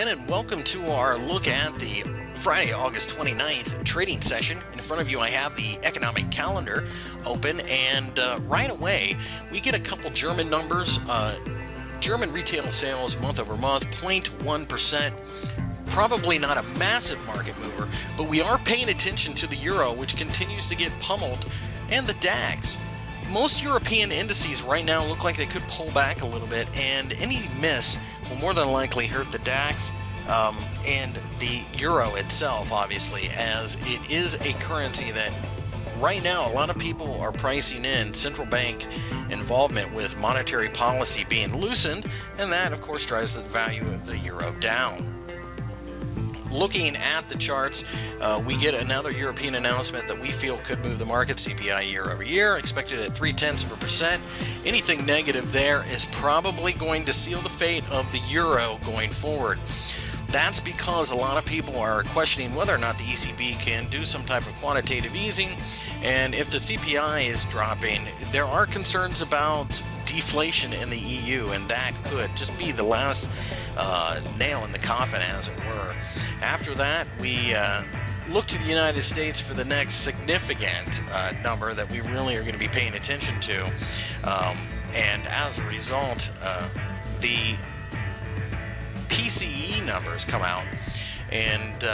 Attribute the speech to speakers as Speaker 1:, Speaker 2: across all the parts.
Speaker 1: again, and welcome to our look at the Friday, August 29th trading session. In front of you, I have the economic calendar open, and right away, we get a couple German numbers. German retail sales month over month, 0.1%. Probably not a massive market mover, but we are paying attention to the euro, which continues to get pummeled, and the DAX. Most European indices right now look like they could pull back a little bit, and any miss will more than likely hurt the DAX and the euro itself, obviously, as it is a currency that right now a lot of people are pricing in central bank involvement with monetary policy being loosened, and that, of course, drives the value of the euro down. Looking at the charts, we get another European announcement that we feel could move the market. CPI year over year, expected at 0.3%. Anything negative there is probably going to seal the fate of the euro going forward. That's because a lot of people are questioning whether or not the ECB can do some type of quantitative easing. And if the CPI is dropping, there are concerns about deflation in the EU, and that could just be the last nail in the coffin, as it were. After that, we look to the United States for the next significant number that we really are going to be paying attention to. And as a result, the PCE numbers come out, and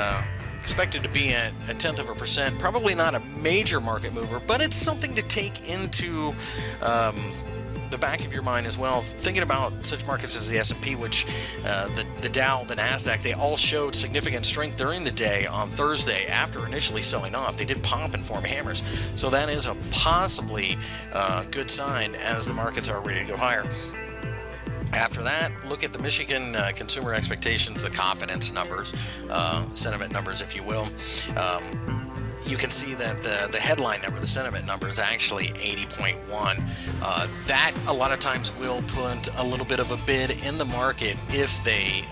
Speaker 1: expected to be at 0.1%. Probably not a major market mover, but it's something to take into the back of your mind as well. Thinking about such markets as the S&P, which the Dow, the Nasdaq, they all showed significant strength during the day on Thursday after initially selling off. They did pop and form hammers, so that is a possibly good sign as the markets are ready to go higher. After that, look at the Michigan consumer expectations, the confidence numbers, sentiment numbers, if you will. You can see that the headline number, the sentiment number, is actually 80.1. That a lot of times will put a little bit of a bid in the market if they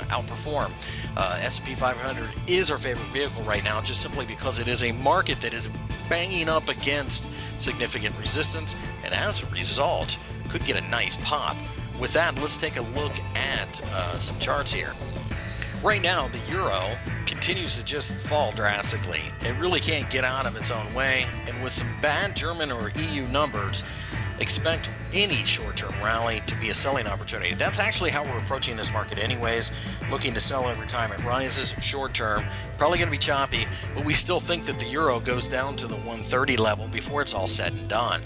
Speaker 1: outperform. S&P 500 is our favorite vehicle right now, just simply because it is a market that is banging up against significant resistance, and as a result, could get a nice pop. With that, let's take a look at some charts here. Right now, the euro continues to just fall drastically. It really can't get out of its own way, and with some bad German or EU numbers, expect any short-term rally to be a selling opportunity. That's actually how we're approaching this market anyways, looking to sell every time it rises short-term. Probably going to be choppy, but we still think that the euro goes down to the 130 level before it's all said and done.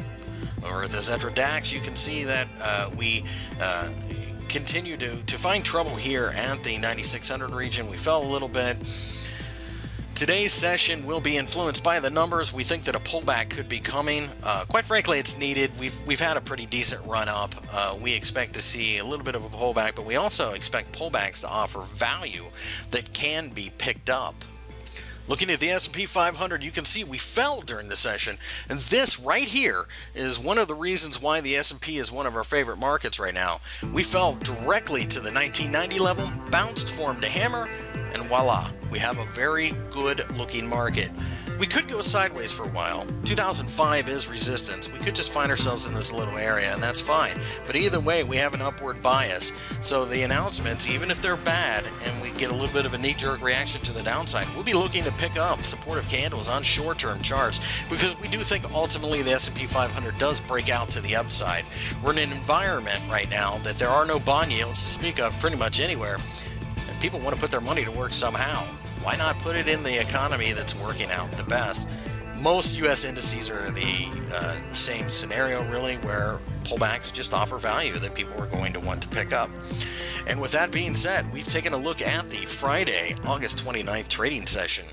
Speaker 1: Or the Xetra DAX, you can see that we continue to find trouble here at the 9600 region. We fell a little bit. Today's session will be influenced by the numbers. We think that a pullback could be coming. Quite frankly, it's needed. We've had a pretty decent run up. We expect to see a little bit of a pullback, but we also expect pullbacks to offer value that can be picked up. Looking at the S&P 500, you can see we fell during the session, and this right here is one of the reasons why the S&P is one of our favorite markets right now. We fell directly to the 1990 level, bounced, formed a hammer, and voila, we have a very good-looking market. We could go sideways for a while. 2005 is resistance. We could just find ourselves in this little area, and that's fine. But either way, we have an upward bias. So the announcements, even if they're bad, and we get a little bit of a knee-jerk reaction to the downside, we'll be looking to pick up supportive candles on short-term charts, because we do think ultimately the S&P 500 does break out to the upside. We're in an environment right now that there are no bond yields to speak of pretty much anywhere, and people want to put their money to work somehow. Why not put it in the economy that's working out the best? Most U.S. indices are the same scenario, really, where pullbacks just offer value that people are going to want to pick up. And with that being said, we've taken a look at the Friday, August 29th trading session.